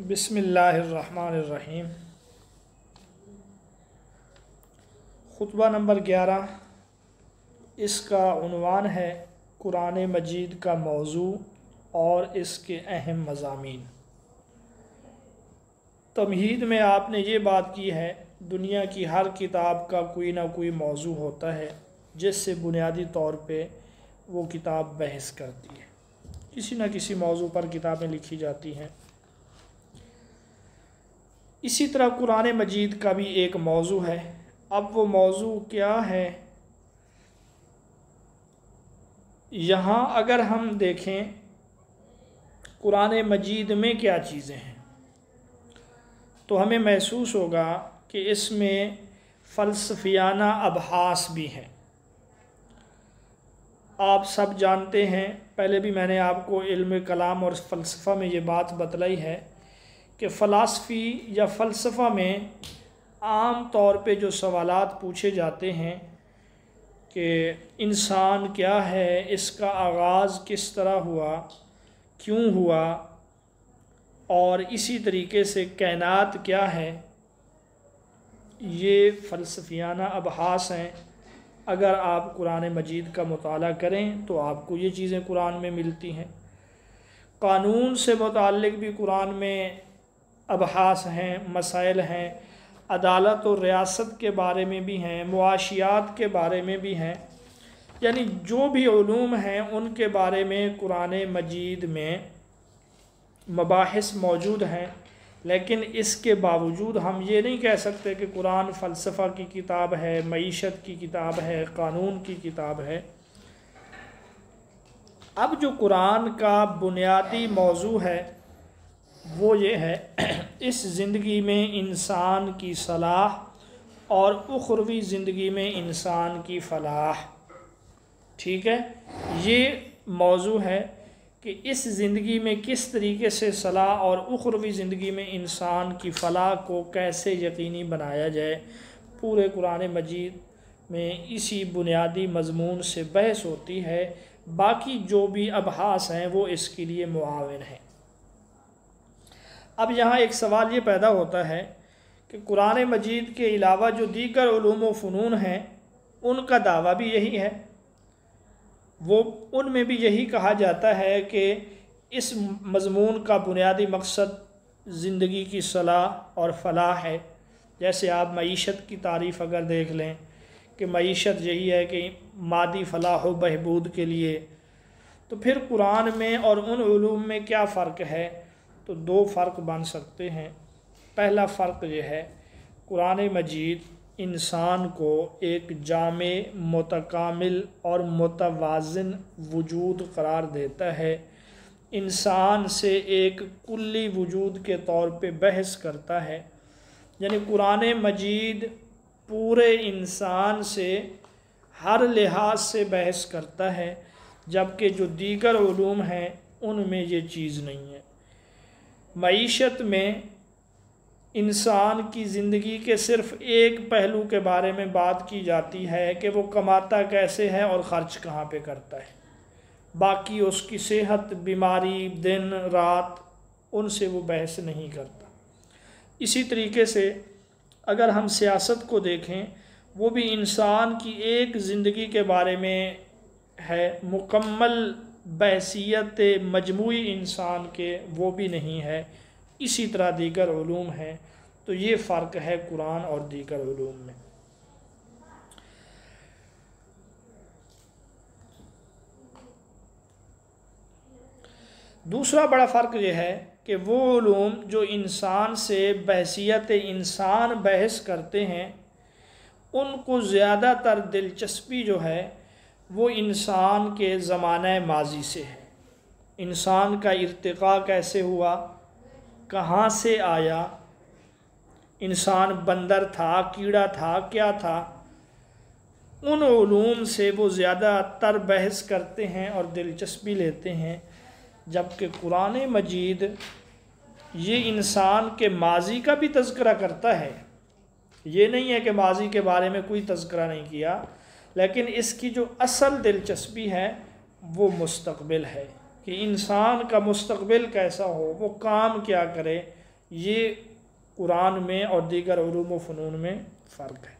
بسم اللہ الرحمن الرحیم۔ خطبہ نمبر 11، اس کا عنوان ہے قرآن مجید کا موضوع اور اس کے اہم مضامین۔ تمہید میں آپ نے یہ بات کی ہے، دنیا کی ہر کتاب کا کوئی نہ کوئی موضوع ہوتا ہے جس سے بنیادی طور پہ وہ کتاب بحث کرتی ہے، کسی نہ کسی موضوع پر کتابیں لکھی جاتی ہیں۔ اسی طرح قرآن مجید کا بھی ایک موضوع ہے۔ اب وہ موضوع کیا ہے؟ یہاں اگر ہم دیکھیں قرآن مجید میں کیا چیزیں ہیں تو ہمیں محسوس ہوگا کہ اس میں فلسفیانہ ابحاث بھی ہیں۔ آپ سب جانتے ہیں، پہلے بھی میں نے آپ کو علم کلام اور فلسفہ میں یہ بات بتلائی ہے کہ فلسفی یا فلسفہ میں عام طور پہ جو سوالات پوچھے جاتے ہیں کہ انسان کیا ہے، اس کا آغاز کس طرح ہوا، کیوں ہوا، اور اسی طریقے سے کائنات کیا ہے، یہ فلسفیانہ ابحاث ہیں۔ اگر آپ قرآن مجید کا مطالعہ کریں تو آپ کو یہ چیزیں قرآن میں ملتی ہیں۔ قانون سے متعلق بھی قرآن میں ابحاث ہیں، مسائل ہیں، عدالت و ریاست کے بارے میں بھی ہیں، معاشیات کے بارے میں بھی ہیں، یعنی جو بھی علوم ہیں ان کے بارے میں قرآن مجید میں مباحث موجود ہیں۔ لیکن اس کے باوجود ہم یہ نہیں کہہ سکتے کہ قرآن فلسفہ کی کتاب ہے، معیشت کی کتاب ہے، قانون کی کتاب ہے۔ اب جو قرآن کا بنیادی موضوع ہے وہ یہ ہے، اس زندگی میں انسان کی صلاح اور اخروی زندگی میں انسان کی فلاح۔ ٹھیک ہے، یہ موضوع ہے کہ اس زندگی میں کس طریقے سے صلاح اور اخروی زندگی میں انسان کی فلاح کو کیسے یقینی بنایا جائے۔ پورے قرآن مجید میں اسی بنیادی مضمون سے بحث ہوتی ہے، باقی جو بھی ابحاث ہیں وہ اس کے لیے معاون ہیں۔ اب یہاں ایک سوال یہ پیدا ہوتا ہے کہ قرآن مجید کے علاوہ جو دیگر علوم و فنون ہیں ان کا دعویٰ بھی یہی ہے، وہ ان میں بھی یہی کہا جاتا ہے کہ اس مضمون کا بنیادی مقصد زندگی کی صلاح اور فلاح ہے۔ جیسے آپ معیشت کی تعریف اگر دیکھ لیں کہ معیشت یہی ہے کہ مادی فلاح و بہبود کے لیے، تو پھر قرآن میں اور ان علوم میں کیا فرق ہے؟ تو دو فرق بن سکتے ہیں۔ پہلا فرق یہ ہے، قرآن مجید انسان کو ایک جامع، متکامل اور متوازن وجود قرار دیتا ہے، انسان سے ایک کلی وجود کے طور پہ بحث کرتا ہے۔ یعنی قرآن مجید پورے انسان سے ہر لحاظ سے بحث کرتا ہے، جبکہ جو دیگر علوم ہیں ان میں یہ چیز نہیں ہے۔ معیشت میں انسان کی زندگی کے صرف ایک پہلو کے بارے میں بات کی جاتی ہے کہ وہ کماتا کیسے ہے اور خرچ کہاں پہ کرتا ہے، باقی اس کی صحت، بیماری، دن رات، ان سے وہ بحث نہیں کرتا۔ اسی طریقے سے اگر ہم سیاست کو دیکھیں، وہ بھی انسان کی ایک زندگی کے بارے میں ہے، مکمل بحثیت مجموعی انسان کے وہ بھی نہیں ہے۔ اسی طرح دیگر علوم ہیں، تو یہ فرق ہے قرآن اور دیگر علوم میں۔ دوسرا بڑا فرق یہ ہے کہ وہ علوم جو انسان سے بحثیت انسان بحث کرتے ہیں ان کو زیادہ تر دلچسپی جو ہے وہ انسان کے زمانہ ماضی سے ہے۔ انسان کا ارتقاء کیسے ہوا، کہاں سے آیا، انسان بندر تھا، کیڑا تھا، کیا تھا، ان علوم سے وہ زیادہ تر بحث کرتے ہیں اور دلچسپی لیتے ہیں۔ جبکہ قرآن مجید یہ انسان کے ماضی کا بھی تذکرہ کرتا ہے، یہ نہیں ہے کہ ماضی کے بارے میں کوئی تذکرہ نہیں کیا، لیکن اس کی جو اصل دلچسپی ہے وہ مستقبل ہے کہ انسان کا مستقبل کیسا ہو، وہ کام کیا کرے، یہ قرآن میں اور دیگر علوم و فنون میں فرق ہے۔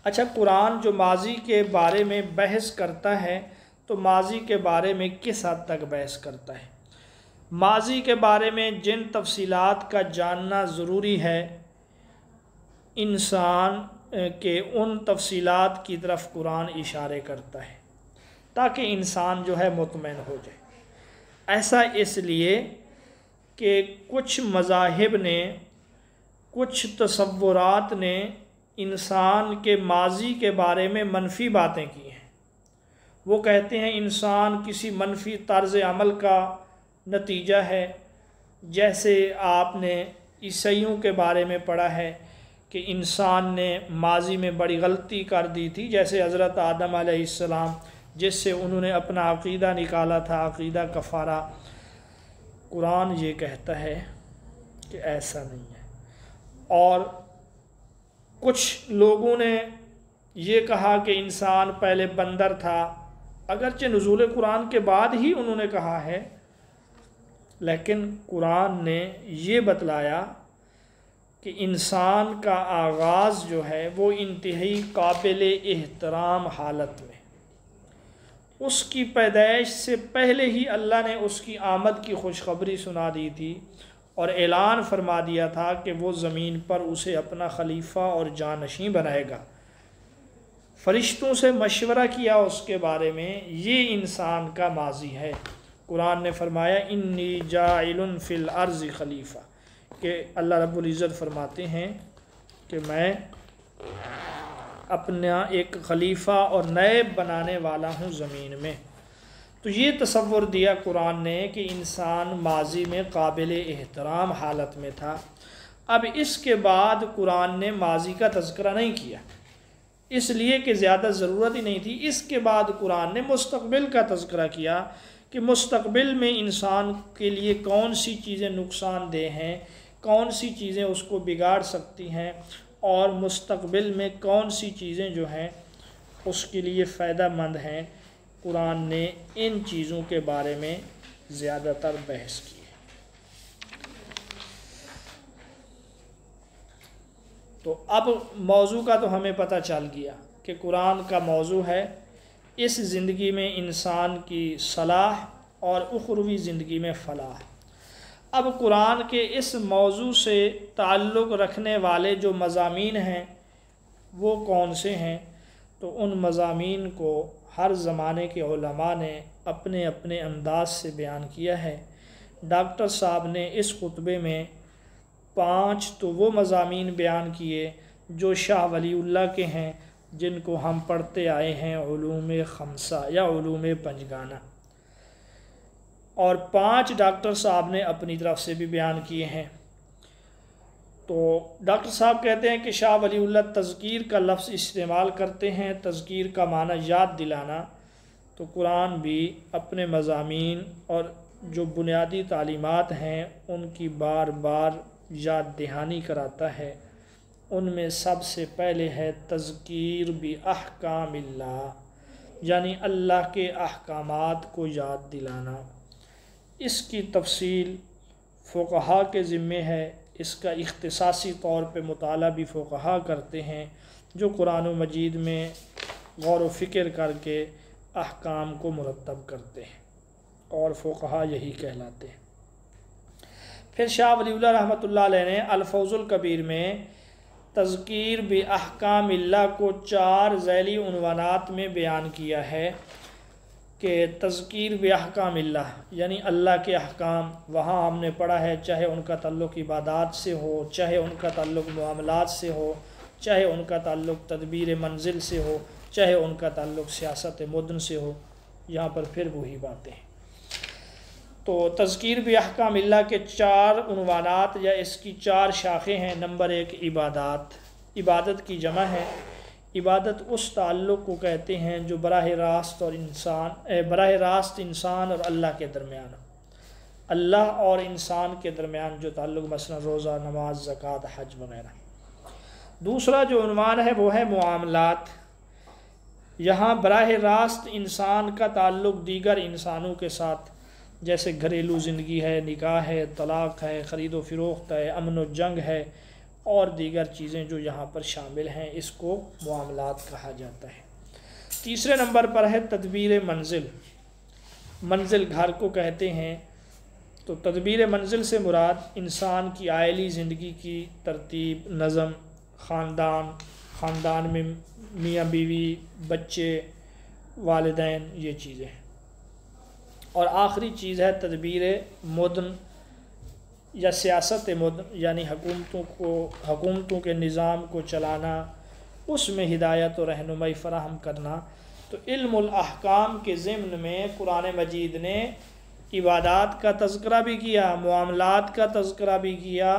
اچھا، قرآن جو ماضی کے بارے میں بحث کرتا ہے تو ماضی کے بارے میں کس حد تک بحث کرتا ہے؟ ماضی کے بارے میں جن تفصیلات کا جاننا ضروری ہے، انسان کے ان تفصیلات کی طرف قرآن اشارے کرتا ہے تاکہ انسان جو ہے مطمئن ہو جائے۔ ایسا اس لیے کہ کچھ مذاہب نے، کچھ تصورات نے انسان کے ماضی کے بارے میں منفی باتیں کی ہیں۔ وہ کہتے ہیں انسان کسی منفی طرز عمل کا نتیجہ ہے، جیسے آپ نے عیسائیوں کے بارے میں پڑھا ہے کہ انسان نے ماضی میں بڑی غلطی کر دی تھی، جیسے حضرت آدم علیہ السلام، جس سے انہوں نے اپنا عقیدہ نکالا تھا، عقیدہ کفارہ۔ قرآن یہ کہتا ہے کہ ایسا نہیں ہے۔ اور کچھ لوگوں نے یہ کہا کہ انسان پہلے بندر تھا، اگرچہ نزول قرآن کے بعد ہی انہوں نے کہا ہے، لیکن قرآن نے یہ بتلایا کہ انسان کا آغاز جو ہے وہ انتہائی قابل احترام حالت میں، اس کی پیدائش سے پہلے ہی اللہ نے اس کی آمد کی خوشخبری سنا دی تھی اور اعلان فرما دیا تھا کہ وہ زمین پر اسے اپنا خلیفہ اور جانشین بنائے گا۔ فرشتوں سے مشورہ کیا اس کے بارے میں، یہ انسان کا ماضی ہے۔ قرآن نے فرمایا انی جاعل فی الارض خلیفہ، کہ اللہ رب العزت فرماتے ہیں کہ میں اپنا ایک خلیفہ اور نائب بنانے والا ہوں زمین میں۔ تو یہ تصور دیا قرآن نے کہ انسان ماضی میں قابل احترام حالت میں تھا۔ اب اس کے بعد قرآن نے ماضی کا تذکرہ نہیں کیا، اس لیے کہ زیادہ ضرورت ہی نہیں تھی۔ اس کے بعد قرآن نے مستقبل کا تذکرہ کیا کہ مستقبل میں انسان کے لیے کون سی چیزیں نقصان دہ ہیں، کون سی چیزیں اس کو بگاڑ سکتی ہیں، اور مستقبل میں کون سی چیزیں جو ہیں اس کے لیے فائدہ مند ہیں۔ قرآن نے ان چیزوں کے بارے میں زیادہ تر بحث کی ہے۔ تو اب موضوع کا تو ہمیں پتہ چل گیا کہ قرآن کا موضوع ہے اس زندگی میں انسان کی صلاح اور اخروی زندگی میں فلاح۔ اب قرآن کے اس موضوع سے تعلق رکھنے والے جو مضامین ہیں وہ کون سے ہیں؟ تو ان مضامین کو ہر زمانے کے علماء نے اپنے اپنے انداز سے بیان کیا ہے۔ ڈاکٹر صاحب نے اس خطبے میں 5 تو وہ مضامین بیان کیے جو شاہ ولی اللہ کے ہیں، جن کو ہم پڑھتے آئے ہیں علوم خمسہ یا علوم پنجگانہ، اور 5 ڈاکٹر صاحب نے اپنی طرف سے بھی بیان کیے ہیں۔ تو ڈاکٹر صاحب کہتے ہیں کہ شاہ ولی اللہ تذکیر کا لفظ استعمال کرتے ہیں، تذکیر کا معنی یاد دلانا، تو قرآن بھی اپنے مضامین اور جو بنیادی تعلیمات ہیں ان کی بار بار یاد دہانی کراتا ہے۔ ان میں سب سے پہلے ہے تذکیر باحکام اللہ، یعنی اللہ کے احکامات کو یاد دلانا۔ اس کی تفصیل فقہا کے ذمے ہے، اس کا اختصاصی طور پہ مطالعہ بھی فقہا کرتے ہیں جو قرآن و مجید میں غور و فکر کر کے احکام کو مرتب کرتے ہیں، اور فقہا یہی کہلاتے ہیں۔ پھر شاہ ولی اللہ رحمۃ اللہ علیہ نے الفوز الکبیر میں تذکیر باحکام اللہ کو 4 ذیلی عنوانات میں بیان کیا ہے کہ تذکیر باحکام اللہ یعنی اللہ کے احکام، وہاں ہم نے پڑھا ہے چاہے ان کا تعلق عبادات سے ہو، چاہے ان کا تعلق معاملات سے ہو، چاہے ان کا تعلق تدبیر منزل سے ہو، چاہے ان کا تعلق سیاست مدن سے ہو، یہاں پر پھر وہی باتیں ہیں۔ تو تذکیر باحکام اللہ کے 4 عنوانات یا اس کی 4 شاخیں ہیں۔ نمبر 1 عبادات، عبادت کی جمع ہے۔ عبادت اس تعلق کو کہتے ہیں جو براہ راست انسان اور اللہ کے درمیان، اللہ اور انسان کے درمیان جو تعلق، مثلا روزہ، نماز، زکوٰۃ، حج وغیرہ۔ دوسرا جو عنوان ہے وہ ہے معاملات، یہاں براہ راست انسان کا تعلق دیگر انسانوں کے ساتھ، جیسے گھریلو زندگی ہے، نکاح ہے، طلاق ہے، خرید و فروخت ہے، امن و جنگ ہے اور دیگر چیزیں جو یہاں پر شامل ہیں، اس کو معاملات کہا جاتا ہے۔ تیسرے نمبر پر ہے تدبیر منزل۔ منزل گھر کو کہتے ہیں، تو تدبیر منزل سے مراد انسان کی عائلی زندگی کی ترتیب، نظم، خاندان میں میاں بیوی، بچے، والدین، یہ چیزیں ہیں۔ اور آخری چیز ہے تدبیر مدن یا سیاست مدن، یعنی حکومتوں کے نظام کو چلانا، اس میں ہدایت و رہنمائی فراہم کرنا۔ تو علم الاحکام کے ضمن میں قرآن مجید نے عبادات کا تذکرہ بھی کیا، معاملات کا تذکرہ بھی کیا،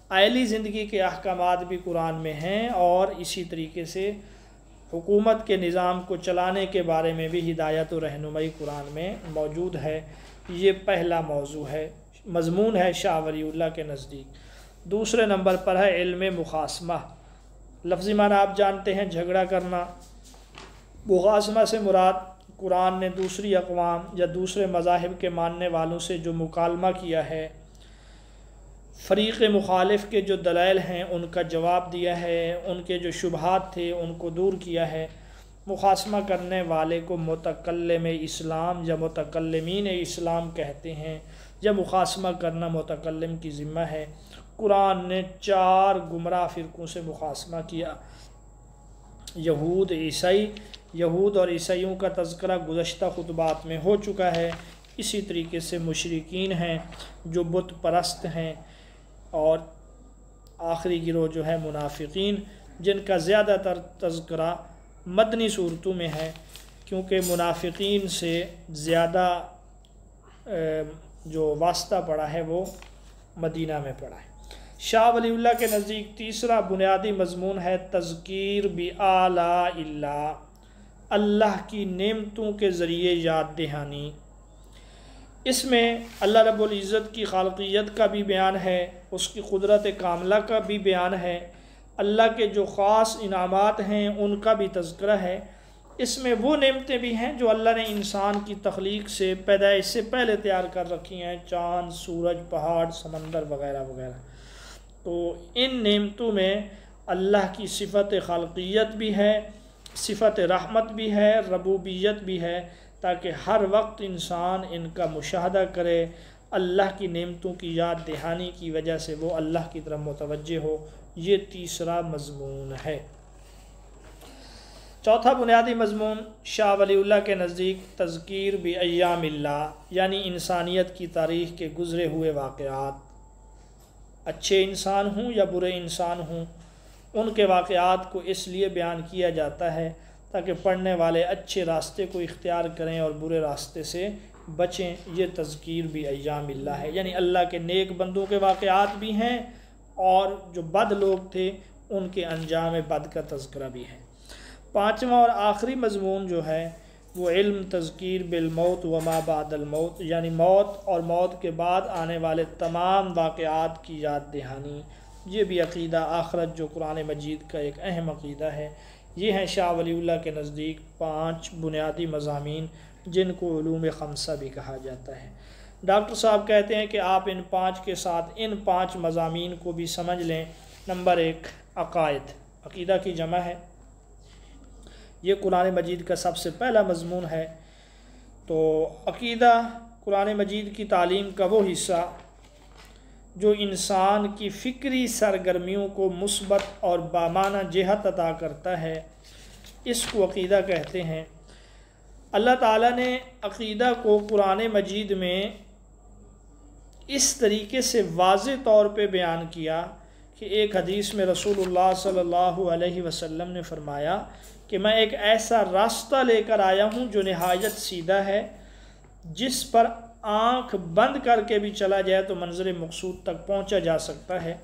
عائلی زندگی کے احکامات بھی قرآن میں ہیں، اور اسی طریقے سے حکومت کے نظام کو چلانے کے بارے میں بھی ہدایت و رہنمائی قرآن میں موجود ہے۔ یہ پہلا موضوع ہے، مضمون ہے شاہ ولی اللہ کے نزدیک۔ دوسرے نمبر پر ہے علم مخاصمہ۔ لفظی معنی آپ جانتے ہیں، جھگڑا کرنا۔ مخاصمہ سے مراد قرآن نے دوسری اقوام یا دوسرے مذاہب کے ماننے والوں سے جو مکالمہ کیا ہے، فریق مخالف کے جو دلائل ہیں ان کا جواب دیا ہے، ان کے جو شبہات تھے ان کو دور کیا ہے۔ مخاصمہ کرنے والے کو متکلم اسلام یا متکلمین اسلام کہتے ہیں، یا مخاصمہ کرنا متکلم کی ذمہ ہے۔ قرآن نے 4 گمراہ فرقوں سے مخاصمہ کیا۔ یہود اور عیسائیوں کا تذکرہ گزشتہ خطبات میں ہو چکا ہے۔ اسی طریقے سے مشرکین ہیں جو بت پرست ہیں، اور آخری گروہ جو ہے منافقین، جن کا زیادہ تر تذکرہ مدنی صورتوں میں ہے، کیونکہ منافقین سے زیادہ جو واسطہ پڑا ہے وہ مدینہ میں پڑا ہے۔ شاہ ولی اللہ کے نزدیک تیسرا بنیادی مضمون ہے تذکیر بآلاء اللہ، اللہ کی نعمتوں کے ذریعے یاد دہانی۔ اس میں اللہ رب العزت کی خالقیت کا بھی بیان ہے، اس کی قدرت کاملہ کا بھی بیان ہے، اللہ کے جو خاص انعامات ہیں ان کا بھی تذکرہ ہے۔ اس میں وہ نعمتیں بھی ہیں جو اللہ نے انسان کی تخلیق سے، پیدائش سے پہلے تیار کر رکھی ہیں، چاند، سورج، پہاڑ، سمندر وغیرہ وغیرہ۔ تو ان نعمتوں میں اللہ کی صفت خالقیت بھی ہے، صفت رحمت بھی ہے، ربوبیت بھی ہے، تاکہ ہر وقت انسان ان کا مشاہدہ کرے، اللہ کی نعمتوں کی یاد دہانی کی وجہ سے وہ اللہ کی طرف متوجہ ہو۔ یہ تیسرا مضمون ہے۔ چوتھا بنیادی مضمون شاہ ولی اللہ کے نزدیک تذکیر بایام اللہ، یعنی انسانیت کی تاریخ کے گزرے ہوئے واقعات، اچھے انسان ہوں یا برے انسان ہوں، ان کے واقعات کو اس لیے بیان کیا جاتا ہے تاکہ پڑھنے والے اچھے راستے کو اختیار کریں اور برے راستے سے بچیں۔ یہ تذکیر بایام اللہ ہے، یعنی اللہ کے نیک بندوں کے واقعات بھی ہیں، اور جو بد لوگ تھے ان کے انجام بد کا تذکرہ بھی ہے۔ پانچواں اور آخری مضمون جو ہے وہ علم تذکیر بالموت وما بعد الموت، یعنی موت اور موت کے بعد آنے والے تمام واقعات کی یاد دہانی۔ یہ بھی عقیدہ آخرت جو قرآن مجید کا ایک اہم عقیدہ ہے۔ یہ ہیں شاہ ولی اللہ کے نزدیک 5 بنیادی مضامین جن کو علوم خمسہ بھی کہا جاتا ہے۔ ڈاکٹر صاحب کہتے ہیں کہ آپ ان 5 کے ساتھ ان 5 مضامین کو بھی سمجھ لیں۔ نمبر 1 عقائد، عقیدہ کی جمع ہے، یہ قرآن مجید کا سب سے پہلا مضمون ہے۔ تو عقیدہ قرآن مجید کی تعلیم کا وہ حصہ جو انسان کی فکری سرگرمیوں کو مثبت اور بامعنی جہت عطا کرتا ہے، اس کو عقیدہ کہتے ہیں۔ اللہ تعالیٰ نے عقیدہ کو قرآن مجید میں اس طریقے سے واضح طور پہ بیان کیا کہ ایک حدیث میں رسول اللہ صلی اللہ علیہ وسلم نے فرمایا کہ میں ایک ایسا راستہ لے کر آیا ہوں جو نہایت سیدھا ہے، جس پر آنکھ بند کر کے بھی چلا جائے تو منظر مقصود تک پہنچا جا سکتا ہے،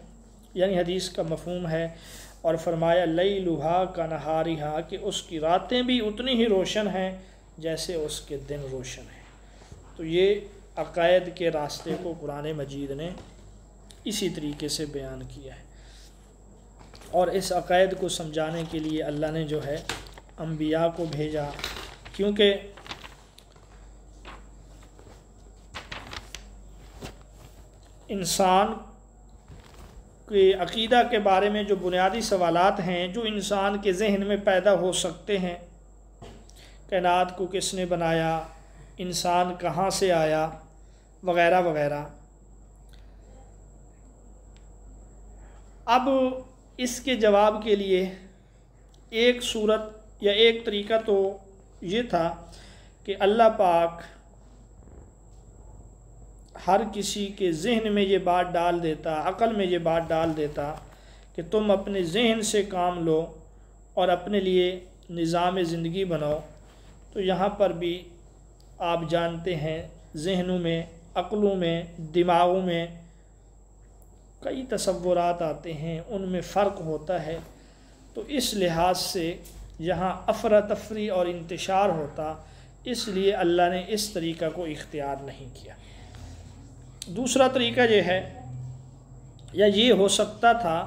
یعنی حدیث کا مفہوم ہے۔ اور فرمایا لیلھا کنہارھا، کہ اس کی راتیں بھی اتنی ہی روشن ہیں جیسے اس کے دن روشن ہیں۔ تو یہ عقائد کے راستے کو قرآن مجید نے اسی طریقے سے بیان کیا ہے، اور اس عقائد کو سمجھانے کے لیے اللہ نے جو ہے انبیاء کو بھیجا، کیونکہ انسان کے عقیدہ کے بارے میں جو بنیادی سوالات ہیں جو انسان کے ذہن میں پیدا ہو سکتے ہیں، کائنات کو کس نے بنایا، انسان کہاں سے آیا، وغیرہ وغیرہ۔ اب اس کے جواب کے لیے ایک صورت یا ایک طریقہ تو یہ تھا کہ اللہ پاک ہر کسی کے ذہن میں یہ بات ڈال دیتا، عقل میں یہ بات ڈال دیتا کہ تم اپنے ذہن سے کام لو اور اپنے لیے نظام زندگی بناؤ۔ تو یہاں پر بھی آپ جانتے ہیں ذہنوں میں، عقلوں میں، دماغوں میں کئی تصورات آتے ہیں، ان میں فرق ہوتا ہے، تو اس لحاظ سے یہاں افراتفری اور انتشار ہوتا، اس لیے اللہ نے اس طریقہ کو اختیار نہیں کیا۔ دوسرا طریقہ یہ ہے، یا یہ ہو سکتا تھا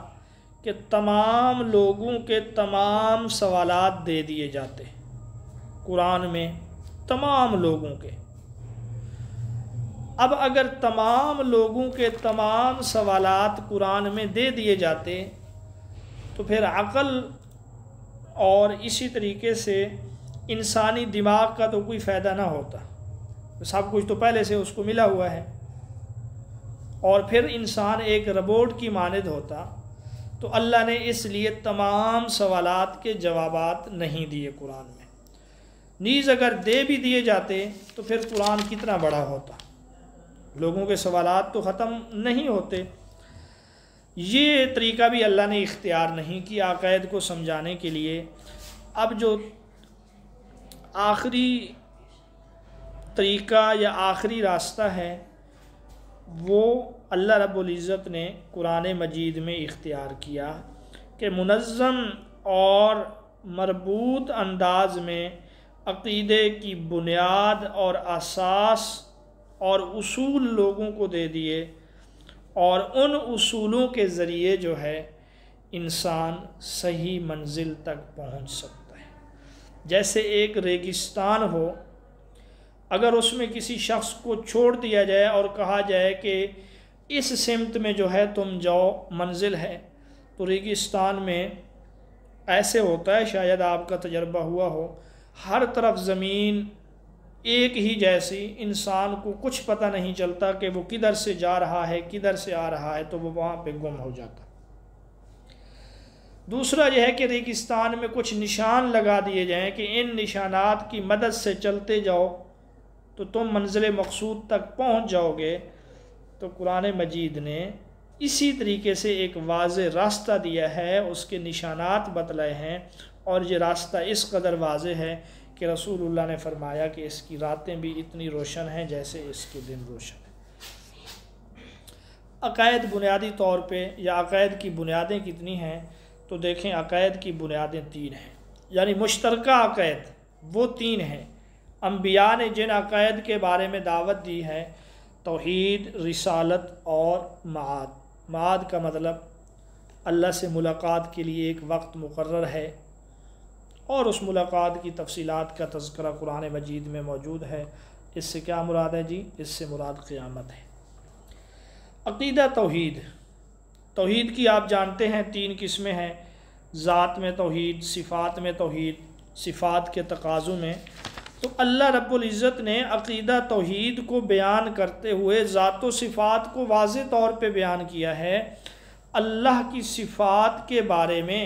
کہ تمام لوگوں کے تمام سوالات دے دیے جاتے قرآن میں، تمام لوگوں کے۔ اب اگر تمام لوگوں کے تمام سوالات قرآن میں دے دیے جاتے تو پھر عقل اور اسی طریقے سے انسانی دماغ کا تو کوئی فائدہ نہ ہوتا، سب کچھ تو پہلے سے اس کو ملا ہوا ہے، اور پھر انسان ایک روبوٹ کی مانند ہوتا۔ تو اللہ نے اس لیے تمام سوالات کے جوابات نہیں دیے قرآن میں، نیز اگر دے بھی دیے جاتے تو پھر قرآن کتنا بڑا ہوتا، لوگوں کے سوالات تو ختم نہیں ہوتے۔ یہ طریقہ بھی اللہ نے اختیار نہیں کیا عقائد کو سمجھانے کے لیے۔ اب جو آخری طریقہ یا آخری راستہ ہے وہ اللہ رب العزت نے قرآن مجید میں اختیار کیا کہ منظم اور مربوط انداز میں عقیدے کی بنیاد اور اساس اور اصول لوگوں کو دے دیے، اور ان اصولوں کے ذریعے جو ہے انسان صحیح منزل تک پہنچ سکتا ہے۔ جیسے ایک ریگستان ہو، اگر اس میں کسی شخص کو چھوڑ دیا جائے اور کہا جائے کہ اس سمت میں جو ہے تم جاؤ، منزل ہے، تو ریگستان میں ایسے ہوتا ہے، شاید آپ کا تجربہ ہوا ہو، ہر طرف زمین ایک ہی جیسی، انسان کو کچھ پتہ نہیں چلتا کہ وہ کدھر سے جا رہا ہے کدھر سے آ رہا ہے، تو وہ وہاں پہ گم ہو جاتا۔ دوسرا یہ ہے کہ ریگستان میں کچھ نشان لگا دیے جائیں کہ ان نشانات کی مدد سے چلتے جاؤ تو تم منزل مقصود تک پہنچ جاؤ گے۔ تو قرآن مجید نے اسی طریقے سے ایک واضح راستہ دیا ہے، اس کے نشانات بتلائے ہیں، اور یہ راستہ اس قدر واضح ہے کہ رسول اللہ نے فرمایا کہ اس کی راتیں بھی اتنی روشن ہیں جیسے اس کے دن روشن ہیں۔ عقائد بنیادی طور پہ یا عقائد کی بنیادیں کتنی ہیں تو دیکھیں، عقائد کی بنیادیں 3 ہیں، یعنی مشترکہ عقائد وہ 3 ہیں۔ انبیاء نے جن عقائد کے بارے میں دعوت دی ہے، توحید، رسالت اور معاد۔ معاد کا مطلب اللہ سے ملاقات کے لیے ایک وقت مقرر ہے، اور اس ملاقات کی تفصیلات کا تذکرہ قرآن مجید میں موجود ہے۔ اس سے کیا مراد ہے جی؟ اس سے مراد قیامت ہے۔ عقیدہ توحید، توحید کی آپ جانتے ہیں 3 قسمیں ہیں، ذات میں توحید، صفات میں توحید، صفات کے تقاضوں میں۔ تو اللہ رب العزت نے عقیدہ توحید کو بیان کرتے ہوئے ذات و صفات کو واضح طور پہ بیان کیا ہے۔ اللہ کی صفات کے بارے میں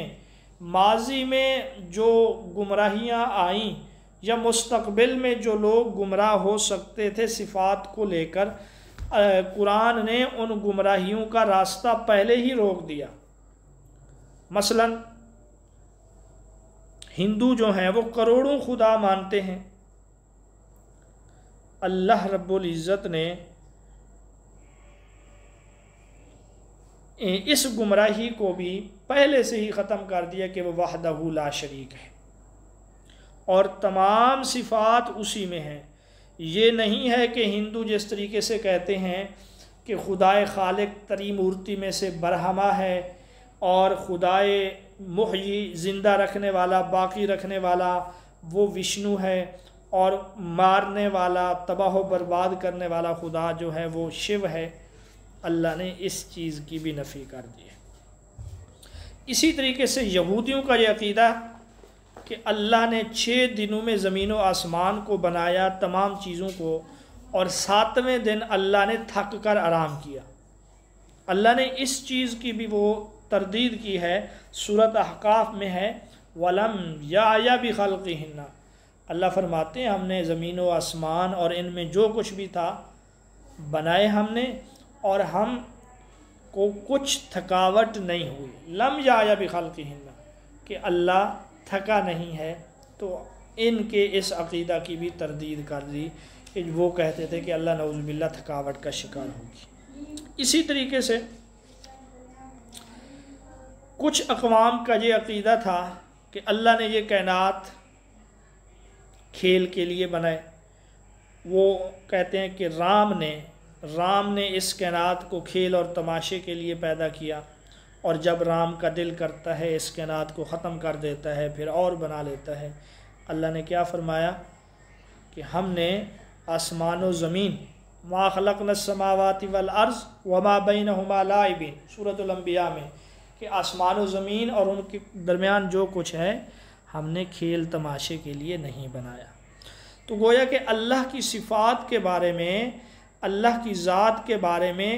ماضی میں جو گمراہیاں آئیں یا مستقبل میں جو لوگ گمراہ ہو سکتے تھے صفات کو لے کر، قرآن نے ان گمراہیوں کا راستہ پہلے ہی روک دیا۔ مثلا ہندو جو ہیں وہ کروڑوں خدا مانتے ہیں، اللہ رب العزت نے اس گمراہی کو بھی پہلے سے ہی ختم کر دیا کہ وہ وحدہ لا شریک ہے، اور تمام صفات اسی میں ہیں۔ یہ نہیں ہے کہ ہندو جس طریقے سے کہتے ہیں کہ خدائے خالق تری مورتی میں سے برہما ہے، اور خدائے محیی زندہ رکھنے والا، باقی رکھنے والا وہ وشنو ہے، اور مارنے والا، تباہ و برباد کرنے والا خدا جو ہے وہ شیو ہے۔ اللہ نے اس چیز کی بھی نفی کر دی ہے۔ اسی طریقے سے یہودیوں کا یہ عقیدہ کہ اللہ نے 6 دنوں میں زمین و آسمان کو بنایا، تمام چیزوں کو، اور 7ویں دن اللہ نے تھک کر آرام کیا۔ اللہ نے اس چیز کی بھی وہ تردید کی ہے، سورۃ احقاف میں ہے وَلَمْ يَعْيَ بِخَلْقِهِنَّ، اللہ فرماتے ہیں ہم نے زمین و آسمان اور ان میں جو کچھ بھی تھا بنائے ہم نے، اور ہم کو کچھ تھکاوٹ نہیں ہوئی۔ لم يَعْيَ بِخَلْقِهِنَّ کہ اللہ تھکا نہیں ہے، تو ان کے اس عقیدہ کی بھی تردید کر دی کہ وہ کہتے تھے کہ اللہ نعوذ باللہ تھکاوٹ کا شکار ہوگی۔ اسی طریقے سے کچھ اقوام کا یہ عقیدہ تھا کہ اللہ نے یہ کائنات کھیل کے لیے بنائے۔ وہ کہتے ہیں کہ رام نے اس کائنات کو کھیل اور تماشے کے لیے پیدا کیا، اور جب رام کا دل کرتا ہے اس کائنات کو ختم کر دیتا ہے، پھر اور بنا لیتا ہے۔ اللہ نے کیا فرمایا کہ ہم نے آسمان و زمین ما خلقنا السماوات والارض وما بینہما لاعبین، سورۃ الانبیاء میں، کہ آسمان و زمین اور ان کے درمیان جو کچھ ہے ہم نے کھیل تماشے کے لیے نہیں بنایا۔ تو گویا کہ اللہ کی صفات کے بارے میں، اللہ کی ذات کے بارے میں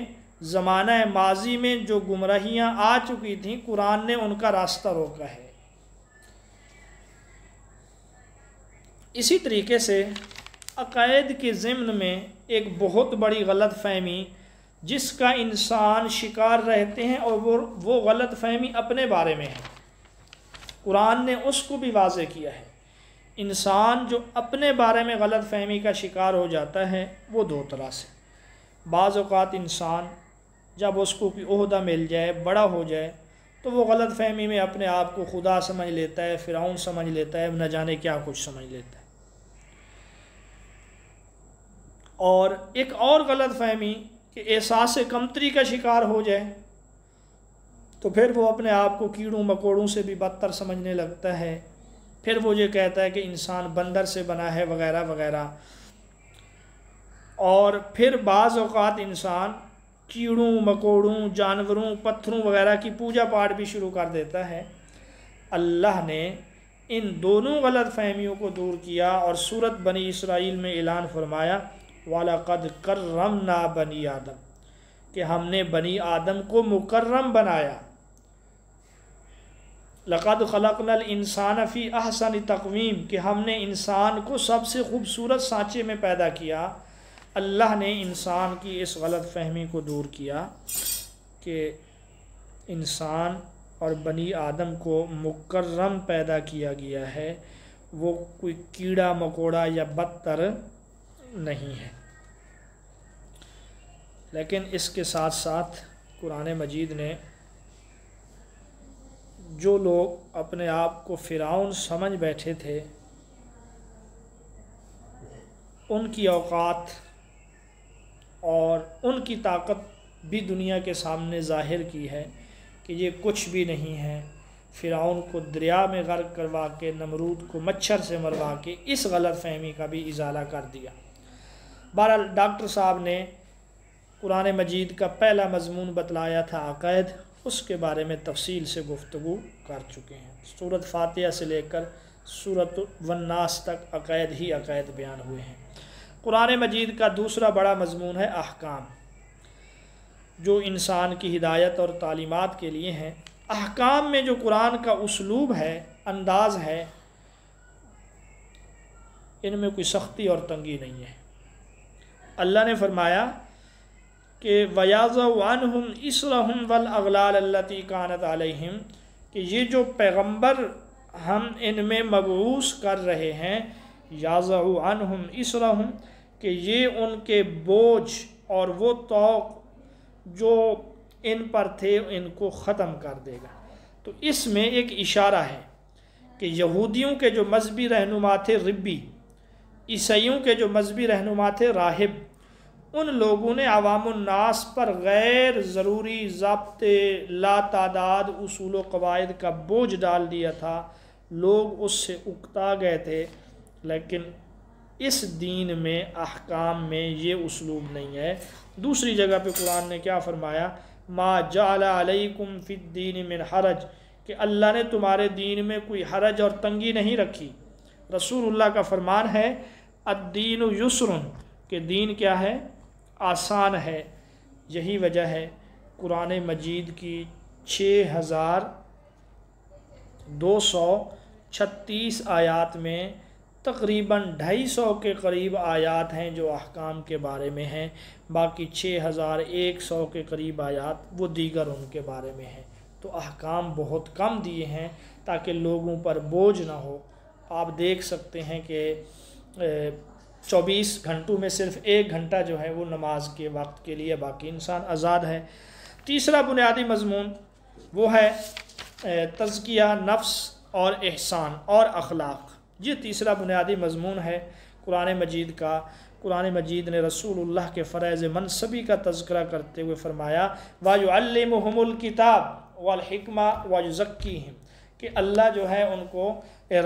زمانہ ماضی میں جو گمراہیاں آ چکی تھیں، قرآن نے ان کا راستہ روکا ہے۔ اسی طریقے سے عقائد کے ضمن میں ایک بہت بڑی غلط فہمی جس کا انسان شکار رہتے ہیں، اور وہ غلط فہمی اپنے بارے میں ہے، قرآن نے اس کو بھی واضح کیا ہے۔ انسان جو اپنے بارے میں غلط فہمی کا شکار ہو جاتا ہے وہ 2 طرح سے۔ بعض اوقات انسان جب اس کو کوئی عہدہ مل جائے، بڑا ہو جائے، تو وہ غلط فہمی میں اپنے آپ کو خدا سمجھ لیتا ہے، فرعون سمجھ لیتا ہے، نہ جانے کیا کچھ سمجھ لیتا ہے۔ اور ایک اور غلط فہمی کہ احساس کمتری کا شکار ہو جائے تو پھر وہ اپنے آپ کو کیڑوں مکوڑوں سے بھی بدتر سمجھنے لگتا ہے، پھر وہ یہ کہتا ہے کہ انسان بندر سے بنا ہے وغیرہ وغیرہ۔ اور پھر بعض اوقات انسان کیڑوں مکوڑوں، جانوروں، پتھروں وغیرہ کی پوجا پاٹ بھی شروع کر دیتا ہے۔ اللہ نے ان دونوں غلط فہمیوں کو دور کیا، اور سورۃ بنی اسرائیل میں اعلان فرمایا وَلَقَدْ كَرَّمْنَا بَنِي آدم، کہ ہم نے بنی آدم کو مکرم بنایا۔ لَقَدْ خَلَقْنَا الْإِنسَانَ فِي أَحْسَنِ تَقْوِيمٍ، کہ ہم نے انسان کو سب سے خوبصورت سانچے میں پیدا کیا۔ اللہ نے انسان کی اس غلط فہمی کو دور کیا کہ انسان اور بنی آدم کو مکرم پیدا کیا گیا ہے، وہ کوئی کیڑا مکوڑا یا بدتر نہیں ہے۔ لیکن اس کے ساتھ ساتھ قرآن مجید نے جو لوگ اپنے آپ کو فرعون سمجھ بیٹھے تھے، ان کی اوقات اور ان کی طاقت بھی دنیا کے سامنے ظاہر کی ہے کہ یہ کچھ بھی نہیں ہے۔ فرعون کو دریا میں غرق کروا کے، نمرود کو مچھر سے مروا کے اس غلط فہمی کا بھی ازالہ کر دیا۔ بہرحال ڈاکٹر صاحب نے قرآن مجید کا پہلا مضمون بتلایا تھا عقائد، اس کے بارے میں تفصیل سے گفتگو کر چکے ہیں۔ سورۃ فاتحہ سے لے کر سورۃ والناس تک عقائد ہی عقائد بیان ہوئے ہیں۔ قرآن مجید کا دوسرا بڑا مضمون ہے احکام، جو انسان کی ہدایت اور تعلیمات کے لیے ہیں۔ احکام میں جو قرآن کا اسلوب ہے، انداز ہے، ان میں کوئی سختی اور تنگی نہیں ہے۔ اللہ نے فرمایا کہ وَيَضَعُ عَنْهُمْ إِصْرَهُمْ وَالْأَغْلَالَ الَّتِي كَانَتْ عَلَيْهِمْ، کہ یہ جو پیغمبر ہم ان میں مبعوث کر رہے ہیں، يَضَعُ عَنْهُمْ إِصْرَهُمْ، کہ یہ ان کے بوجھ اور وہ طوق جو ان پر تھے ان کو ختم کر دے گا۔ تو اس میں ایک اشارہ ہے کہ یہودیوں کے جو مذہبی رہنما تھے ربی، عیسائیوں کے جو مذہبی رہنما تھے راہب، ان لوگوں نے عوام الناس پر غیر ضروری ضابطے، لا تعداد اصول و قواعد کا بوجھ ڈال دیا تھا، لوگ اس سے اکتا گئے تھے۔ لیکن اس دین میں احکام میں یہ اسلوب نہیں ہے۔ دوسری جگہ پہ قرآن نے کیا فرمایا، ما جعل علیکم فی الدین من حرج، کہ اللہ نے تمہارے دین میں کوئی حرج اور تنگی نہیں رکھی۔ رسول اللہ کا فرمان ہے الدین یسر، کہ دین کیا ہے، آسان ہے۔ یہی وجہ ہے قرآن مجید کی 6236 آیات میں تقریباً 250 کے قریب آیات ہیں جو احکام کے بارے میں ہیں، باقی 6100 کے قریب آیات وہ دیگر ان کے بارے میں ہیں۔ تو احکام بہت کم دیے ہیں تاکہ لوگوں پر بوجھ نہ ہو۔ آپ دیکھ سکتے ہیں کہ 24 گھنٹوں میں صرف 1 گھنٹہ جو ہے وہ نماز کے وقت کے لیے، باقی انسان آزاد ہے۔ تیسرا بنیادی مضمون وہ ہے تزکیہ نفس اور احسان اور اخلاق۔ یہ تیسرا بنیادی مضمون ہے قرآن مجید کا۔ قرآن مجید نے رسول اللہ کے فرائض منصبی کا تذکرہ کرتے ہوئے فرمایا وَيُعَلِّمُهُمُ الْكِتَابَ وَالْحِكْمَةَ وَيُزَكِّيهِمْ، کہ اللہ جو ہے ان کو،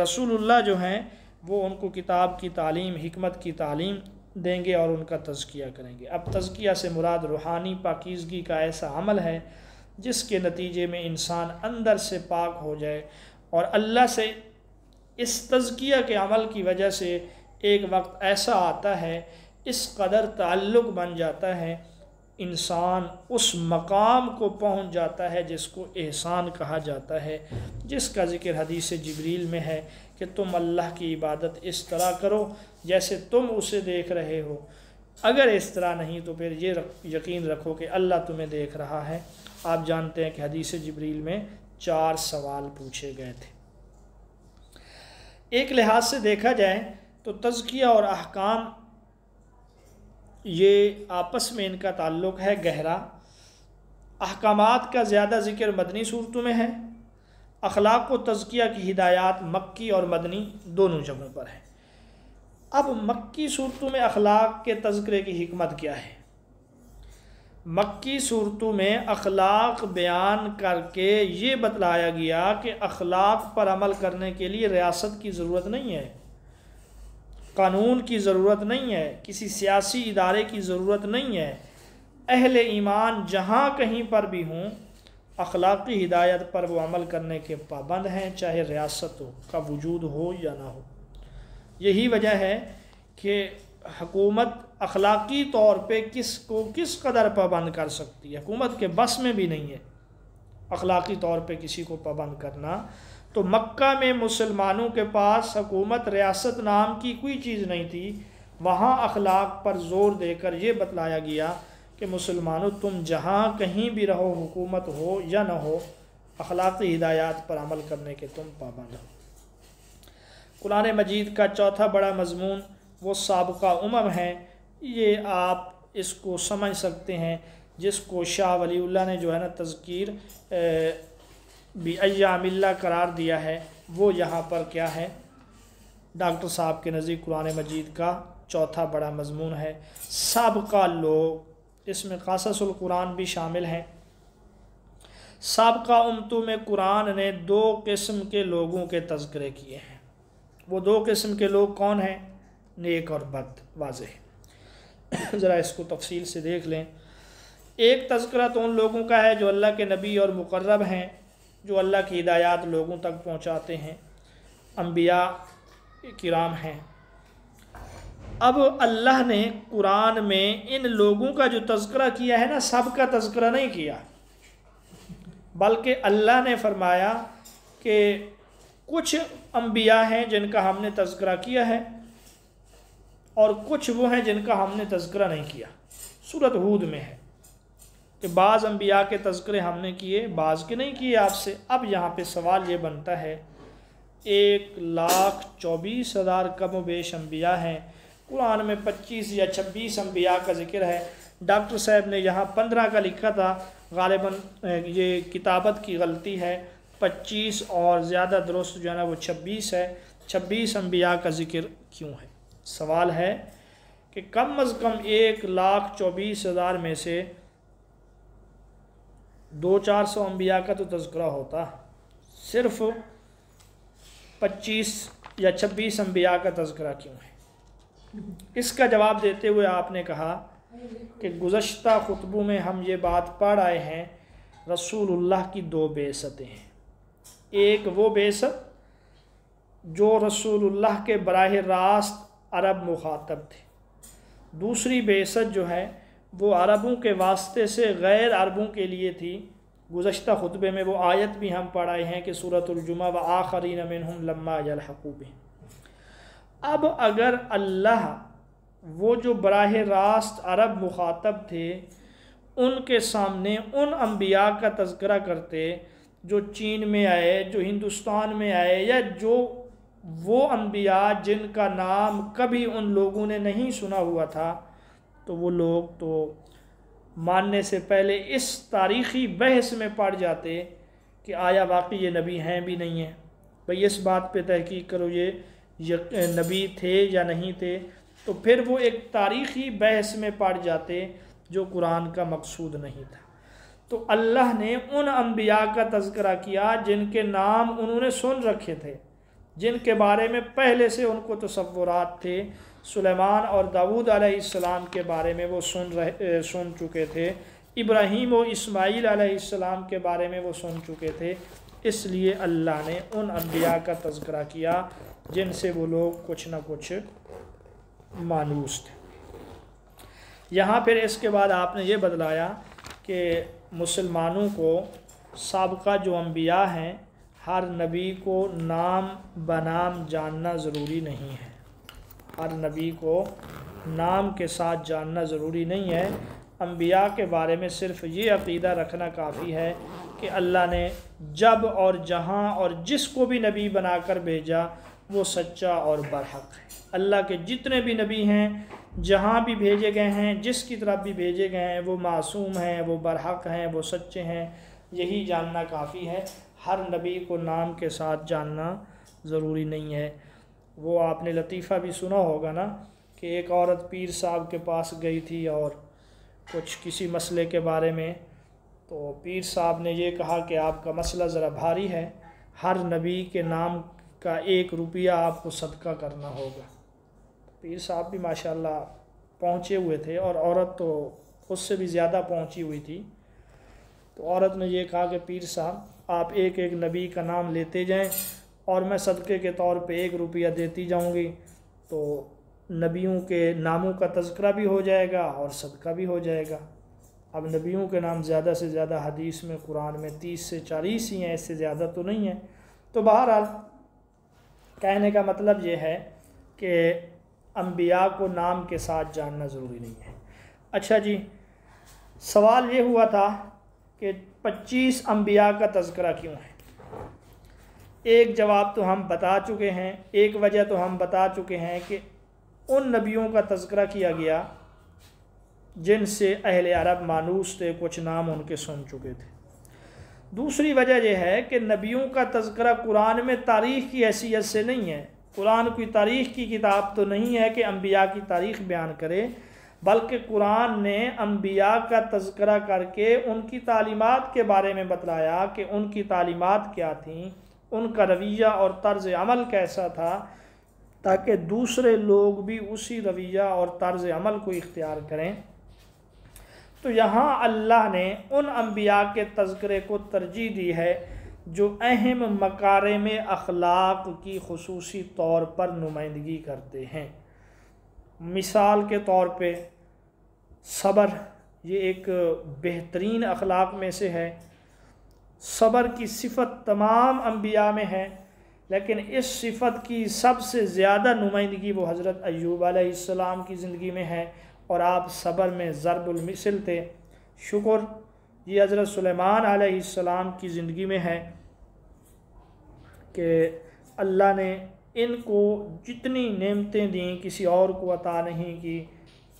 رسول اللہ جو ہیں وہ ان کو کتاب کی تعلیم، حکمت کی تعلیم دیں گے اور ان کا تزکیہ کریں گے۔ اب تزکیہ سے مراد روحانی پاکیزگی کا ایسا عمل ہے جس کے نتیجے میں انسان اندر سے پاک ہو جائے، اور اللہ سے اس تزکیہ کے عمل کی وجہ سے ایک وقت ایسا آتا ہے، اس قدر تعلق بن جاتا ہے، انسان اس مقام کو پہنچ جاتا ہے جس کو احسان کہا جاتا ہے، جس کا ذکر حدیث جبریل میں ہے کہ تم اللہ کی عبادت اس طرح کرو جیسے تم اسے دیکھ رہے ہو، اگر اس طرح نہیں تو پھر یہ یقین رکھو کہ اللہ تمہیں دیکھ رہا ہے۔ آپ جانتے ہیں کہ حدیث جبریل میں 4 سوال پوچھے گئے تھے۔ ایک لحاظ سے دیکھا جائے تو تزکیہ اور احکام یہ آپس میں ان کا تعلق ہے گہرا۔ احکامات کا زیادہ ذکر مدنی صورتوں میں ہے، اخلاق و تزکیہ کی ہدایات مکی اور مدنی دونوں جگہوں پر ہے۔ اب مکی صورتوں میں اخلاق کے تذکرے کی حکمت کیا ہے؟ مکی صورتوں میں اخلاق بیان کر کے یہ بتلایا گیا کہ اخلاق پر عمل کرنے کے لیے ریاست کی ضرورت نہیں ہے، قانون کی ضرورت نہیں ہے، کسی سیاسی ادارے کی ضرورت نہیں ہے۔ اہل ایمان جہاں کہیں پر بھی ہوں اخلاقی ہدایت پر وہ عمل کرنے کے پابند ہیں، چاہے ریاست کا وجود ہو یا نہ ہو۔ یہی وجہ ہے کہ حکومت اخلاقی طور پہ کس قدر پابند کر سکتی ہے، حکومت کے بس میں بھی نہیں ہے اخلاقی طور پہ کسی کو پابند کرنا۔ تو مکہ میں مسلمانوں کے پاس حکومت، ریاست نام کی کوئی چیز نہیں تھی، وہاں اخلاق پر زور دے کر یہ بتلایا گیا کہ مسلمانوں تم جہاں کہیں بھی رہو، حکومت ہو یا نہ ہو، اخلاقی ہدایات پر عمل کرنے کے تم پابند ہو۔ قرآن مجید کا چوتھا بڑا مضمون وہ سابقہ امم ہے۔ یہ آپ اس کو سمجھ سکتے ہیں، جس کو شاہ ولی اللہ نے جو ہے نا تذکیر بِأَيَّامِ اللَّهِ قرار دیا ہے، وہ یہاں پر کیا ہے، ڈاکٹر صاحب کے نزدیک قرآن مجید کا چوتھا بڑا مضمون ہے سابقہ لوگ۔ اس میں قصص القرآن بھی شامل ہیں۔ سابقہ امتوں میں قرآن نے 2 قسم کے لوگوں کے تذکرے کیے ہیں۔ وہ 2 قسم کے لوگ کون ہیں؟ نیک اور بد، واضح۔ ذرا اس کو تفصیل سے دیکھ لیں۔ ایک تذکرہ تو ان لوگوں کا ہے جو اللہ کے نبی اور مقرب ہیں، جو اللہ کی ہدایات لوگوں تک پہنچاتے ہیں، انبیاء کرام ہیں۔ اب اللہ نے قرآن میں ان لوگوں کا جو تذکرہ کیا ہے نا، سب کا تذکرہ نہیں کیا، بلکہ اللہ نے فرمایا کہ کچھ انبیاء ہیں جن کا ہم نے تذکرہ کیا ہے اور کچھ وہ ہیں جن کا ہم نے تذکرہ نہیں کیا۔ سورۃ ہود میں ہے کہ بعض انبیاء کے تذکرے ہم نے کیے، بعض کے نہیں کیے آپ سے۔ اب یہاں پہ سوال یہ بنتا ہے 1,24,000 کم و بیش انبیاء ہیں، قرآن میں 25 یا 26 انبیاء کا ذکر ہے۔ ڈاکٹر صاحب نے یہاں 15 کا لکھا تھا، غالباً یہ کتابت کی غلطی ہے، 25 اور زیادہ درست جو ہے نا وہ 26 ہے۔ 26 انبیاء کا ذکر کیوں ہے؟ سوال ہے کہ کم از کم 1,24,000 میں سے 200-400 انبیاء کا تو تذکرہ ہوتا، صرف 25 یا 26 انبیاء کا تذکرہ کیوں ہے؟ اس کا جواب دیتے ہوئے آپ نے کہا کہ گزشتہ خطبوں میں ہم یہ بات پڑھ آئے ہیں، رسول اللہ کی 2 بعثتیں ہیں۔ ایک وہ بعثت جو رسول اللہ کے براہ راست عرب مخاطب تھے، دوسری بعثت جو ہے وہ عربوں کے واسطے سے غیر عربوں کے لیے تھی۔ گزشتہ خطبے میں وہ آیت بھی ہم پڑھائے ہیں کہ سورۃ الجمعہ وآخرین منہم لما یلحقوا بہم۔ اب اگر اللہ وہ جو براہ راست عرب مخاطب تھے ان کے سامنے ان انبیاء کا تذکرہ کرتے جو چین میں آئے، جو ہندوستان میں آئے، یا جو وہ انبیاء جن کا نام کبھی ان لوگوں نے نہیں سنا ہوا تھا، تو وہ لوگ تو ماننے سے پہلے اس تاریخی بحث میں پڑ جاتے کہ آیا واقعی یہ نبی ہیں بھی نہیں ہیں، بھئی اس بات پہ تحقیق کرو یہ نبی تھے یا نہیں تھے، تو پھر وہ ایک تاریخی بحث میں پڑ جاتے جو قرآن کا مقصود نہیں تھا۔ تو اللہ نے ان انبیاء کا تذکرہ کیا جن کے نام انہوں نے سن رکھے تھے، جن کے بارے میں پہلے سے ان کو تصورات تھے۔ سلیمان اور داؤد علیہ السلام کے بارے میں وہ سن چکے تھے، ابراہیم و اسماعیل علیہ السلام کے بارے میں وہ سن چکے تھے، اس لیے اللہ نے ان انبیاء کا تذکرہ کیا جن سے وہ لوگ کچھ نہ کچھ مانوس تھے۔ یہاں پھر اس کے بعد آپ نے یہ بتلایا کہ مسلمانوں کو سابقہ جو انبیاء ہیں ہر نبی کو نام بنام جاننا ضروری نہیں ہے، ہر نبی کو نام کے ساتھ جاننا ضروری نہیں ہے۔ انبیاء کے بارے میں صرف یہ عقیدہ رکھنا کافی ہے کہ اللہ نے جب اور جہاں اور جس کو بھی نبی بنا کر بھیجا وہ سچا اور برحق ہے۔ اللہ کے جتنے بھی نبی ہیں جہاں بھی بھیجے گئے ہیں، جس کی طرف بھی بھیجے گئے ہیں، وہ معصوم ہیں، وہ برحق ہیں، وہ سچے ہیں، یہی جاننا کافی ہے۔ ہر نبی کو نام کے ساتھ جاننا ضروری نہیں ہے۔ وہ آپ نے لطیفہ بھی سنا ہوگا نا کہ ایک عورت پیر صاحب کے پاس گئی تھی اور کچھ کسی مسئلے کے بارے میں، تو پیر صاحب نے یہ کہا کہ آپ کا مسئلہ ذرا بھاری ہے، ہر نبی کے نام کا 1 روپیہ آپ کو صدقہ کرنا ہوگا۔ پیر صاحب بھی ماشاءاللہ پہنچے ہوئے تھے اور عورت تو اس سے بھی زیادہ پہنچی ہوئی تھی، تو عورت نے یہ کہا کہ پیر صاحب آپ ایک ایک نبی کا نام لیتے جائیں اور میں صدقے کے طور پہ 1 روپیہ دیتی جاؤں گی، تو نبیوں کے ناموں کا تذکرہ بھی ہو جائے گا اور صدقہ بھی ہو جائے گا۔ اب نبیوں کے نام زیادہ سے زیادہ حدیث میں قرآن میں 30 سے 40 ہی ہیں، اس سے زیادہ تو نہیں ہیں۔ تو بہرحال کہنے کا مطلب یہ ہے کہ انبیاء کو نام کے ساتھ جاننا ضروری نہیں ہے۔ اچھا جی، سوال یہ ہوا تھا کہ 25 انبیاء کا تذکرہ کیوں ہے؟ ایک جواب تو ہم بتا چکے ہیں، ایک وجہ تو ہم بتا چکے ہیں کہ ان نبیوں کا تذکرہ کیا گیا جن سے اہل عرب مانوس تھے، کچھ نام ان کے سن چکے تھے۔ دوسری وجہ یہ ہے کہ نبیوں کا تذکرہ قرآن میں تاریخ کی حیثیت سے نہیں ہے۔ قرآن کوئی تاریخ کی کتاب تو نہیں ہے کہ انبیاء کی تاریخ بیان کرے، بلکہ قرآن نے انبیاء کا تذکرہ کر کے ان کی تعلیمات کے بارے میں بتلایا کہ ان کی تعلیمات کیا تھیں، ان کا رویہ اور طرز عمل کیسا تھا، تاکہ دوسرے لوگ بھی اسی رویہ اور طرز عمل کو اختیار کریں۔ تو یہاں اللہ نے ان انبیاء کے تذکرے کو ترجیح دی ہے جو اہم مکارم اخلاق کی خصوصی طور پر نمائندگی کرتے ہیں۔ مثال کے طور پہ صبر، یہ ایک بہترین اخلاق میں سے ہے۔ صبر کی صفت تمام انبیاء میں ہے، لیکن اس صفت کی سب سے زیادہ نمائندگی وہ حضرت ایوب علیہ السلام کی زندگی میں ہے، اور آپ صبر میں ضرب المثل تھے۔ شکر یہ حضرت سلیمان علیہ السلام کی زندگی میں ہے کہ اللہ نے ان کو جتنی نعمتیں دیں کسی اور کو عطا نہیں کی،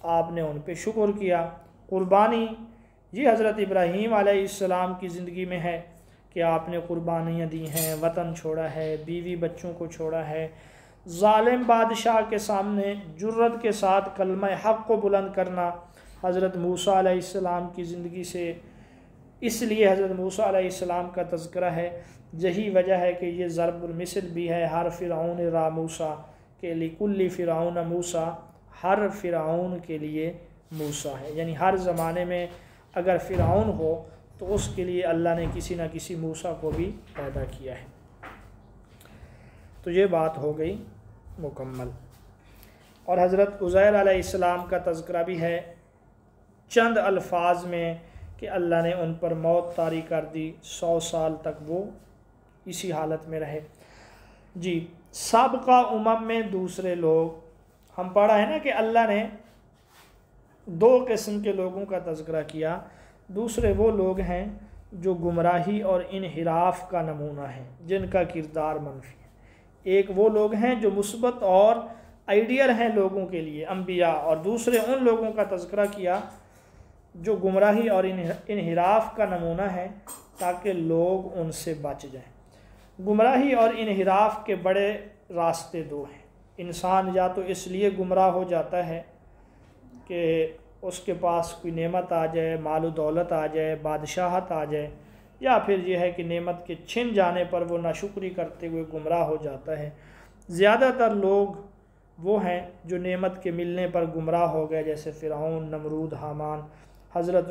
آپ نے ان پہ شکر کیا۔ قربانی یہ حضرت ابراہیم علیہ السلام کی زندگی میں ہے کہ آپ نے قربانیاں دی ہیں، وطن چھوڑا ہے، بیوی بچوں کو چھوڑا ہے، ظالم بادشاہ کے سامنے جرت کے ساتھ کلمہ حق کو بلند کرنا حضرت موسیٰ علیہ السلام کی زندگی سے، اس لیے حضرت موسیٰ علیہ السلام کا تذکرہ ہے۔ یہی وجہ ہے کہ یہ ضرب المثل بھی ہے، ہر فرعون را موسیٰ کہ لکل فرعون موسیٰ، ہر فرعون کے لیے موسیٰ ہے، یعنی ہر زمانے میں اگر فرعون ہو تو اس کے لیے اللہ نے کسی نہ کسی موسیٰ کو بھی پیدا کیا ہے۔ تو یہ بات ہو گئی مکمل۔ اور حضرت عزیر علیہ السلام کا تذکرہ بھی ہے چند الفاظ میں کہ اللہ نے ان پر موت طاری کر دی، 100 سال تک وہ اسی حالت میں رہے۔ جی، سابقہ امم میں دوسرے لوگ، ہم پڑھا ہے نا کہ اللہ نے 2 قسم کے لوگوں کا تذکرہ کیا۔ دوسرے وہ لوگ ہیں جو گمراہی اور انحراف کا نمونہ ہیں، جن کا کردار منفی ہے۔ ایک وہ لوگ ہیں جو مثبت اور آئیڈیل ہیں لوگوں کے لیے، انبیاء، اور دوسرے ان لوگوں کا تذکرہ کیا جو گمراہی اور انحراف کا نمونہ ہے، تاکہ لوگ ان سے بچ جائیں۔ گمراہی اور انحراف کے بڑے راستے 2 ہیں۔ انسان یا تو اس لیے گمراہ ہو جاتا ہے کہ اس کے پاس کوئی نعمت آ جائے، مال و دولت آ جائے، بادشاہت آ جائے، یا پھر یہ ہے کہ نعمت کے چھن جانے پر وہ ناشکری کرتے ہوئے گمراہ ہو جاتا ہے۔ زیادہ تر لوگ وہ ہیں جو نعمت کے ملنے پر گمراہ ہو گئے، جیسے فرعون، نمرود، حامان، حضرت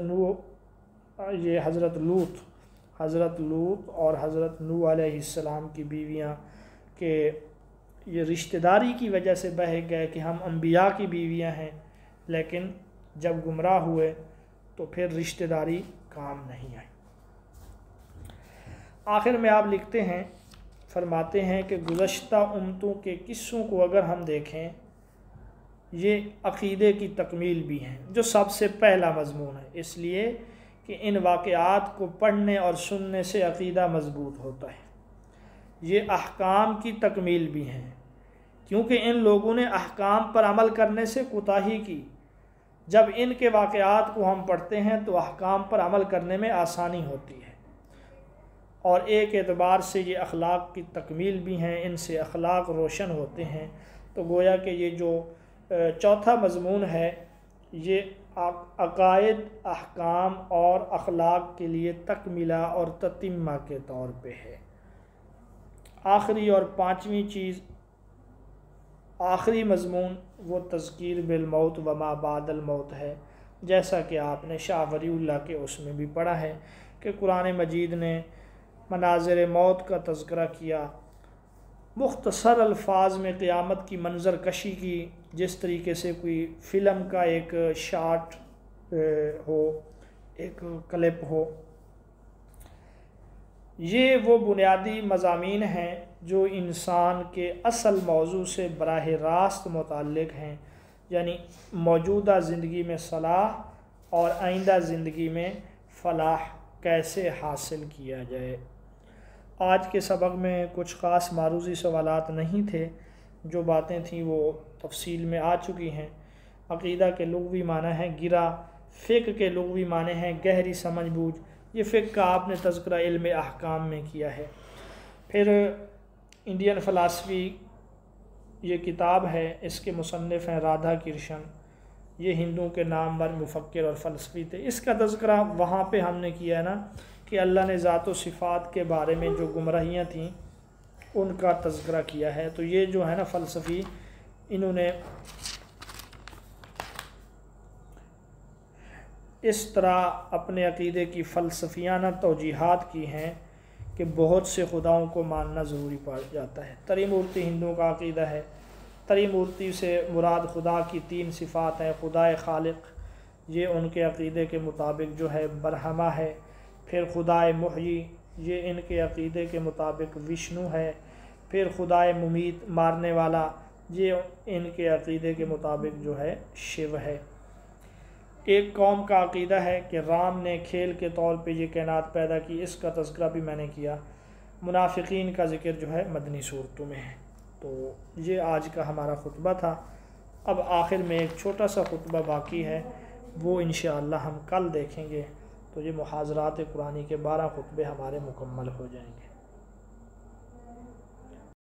لوط اور حضرت نوح علیہ السلام کی بیویاں، کہ یہ رشتہ داری کی وجہ سے بہک گئے کہ ہم انبیاء کی بیویاں ہیں، لیکن جب گمراہ ہوئے تو پھر رشتہ داری کام نہیں آئی۔ آخر میں آپ لکھتے ہیں، فرماتے ہیں کہ گزشتہ امتوں کے قصوں کو اگر ہم دیکھیں، یہ عقیدے کی تکمیل بھی ہیں، جو سب سے پہلا مضمون ہے، اس لیے کہ ان واقعات کو پڑھنے اور سننے سے عقیدہ مضبوط ہوتا ہے۔ یہ احکام کی تکمیل بھی ہیں، کیونکہ ان لوگوں نے احکام پر عمل کرنے سے کوتاہی کی۔ جب ان کے واقعات کو ہم پڑھتے ہیں تو احکام پر عمل کرنے میں آسانی ہوتی ہے، اور ایک اعتبار سے یہ اخلاق کی تکمیل بھی ہیں، ان سے اخلاق روشن ہوتے ہیں۔ تو گویا کہ یہ جو چوتھا مضمون ہے، یہ عقائد، احکام اور اخلاق کے لیے تکملہ اور تتمہ کے طور پہ ہے۔ آخری اور 5ویں چیز، آخری مضمون، وہ تذکیر بالموت وما بعد الموت ہے، جیسا کہ آپ نے شاہ ولی اللہ کے اس میں بھی پڑھا ہے کہ قرآن مجید نے مناظر موت کا تذکرہ کیا، مختصر الفاظ میں قیامت کی منظر کشی کی، جس طریقے سے کوئی فلم کا ایک شاٹ ہو، ایک کلپ ہو۔ یہ وہ بنیادی مضامین ہیں جو انسان کے اصل موضوع سے براہ راست متعلق ہیں، یعنی موجودہ زندگی میں صلاح اور آئندہ زندگی میں فلاح کیسے حاصل کیا جائے۔ آج کے سبق میں کچھ خاص معروضی سوالات نہیں تھے، جو باتیں تھیں وہ تفصیل میں آ چکی ہیں۔ عقیدہ کے لغوی معنی ہیں گرہ، فقہ کے لغوی معنی ہیں گہری سمجھ بوجھ، یہ فقہ کا آپ نے تذکرہ علم احکام میں کیا ہے۔ پھر انڈین فلاسفی یہ کتاب ہے، اس کے مصنف ہیں رادھا کرشن، یہ ہندوؤں کے نامور مفکر اور فلسفی تھے۔ اس کا تذکرہ وہاں پہ ہم نے کیا ہے نا کہ اللہ نے ذات و صفات کے بارے میں جو گمراہیاں تھیں ان کا تذکرہ کیا ہے۔ تو یہ جو ہے نا فلسفی، انہوں نے اس طرح اپنے عقیدے کی فلسفیانہ توجیحات کی ہیں کہ بہت سے خداؤں کو ماننا ضروری پڑ جاتا ہے۔ تریمورتی ہندوؤں کا عقیدہ ہے، تریمورتی سے مراد خدا کی 3 صفات ہیں۔ خدائے خالق، یہ ان کے عقیدے کے مطابق جو ہے برہمہ ہے۔ پھر خدائے محیی، یہ ان کے عقیدے کے مطابق وشنو ہے۔ پھر خدائے ممیت، مارنے والا، یہ ان کے عقیدے کے مطابق جو ہے شیو ہے۔ ایک قوم کا عقیدہ ہے کہ رام نے کھیل کے طور پہ یہ کائنات پیدا کی، اس کا تذکرہ بھی میں نے کیا۔ منافقین کا ذکر جو ہے مدنی صورتوں میں ہے۔ تو یہ آج کا ہمارا خطبہ تھا۔ اب آخر میں ایک چھوٹا سا خطبہ باقی ہے، وہ انشاءاللہ ہم کل دیکھیں گے۔ تو یہ محاضرات قرآنی کے 12 خطبے ہمارے مکمل ہو جائیں گے۔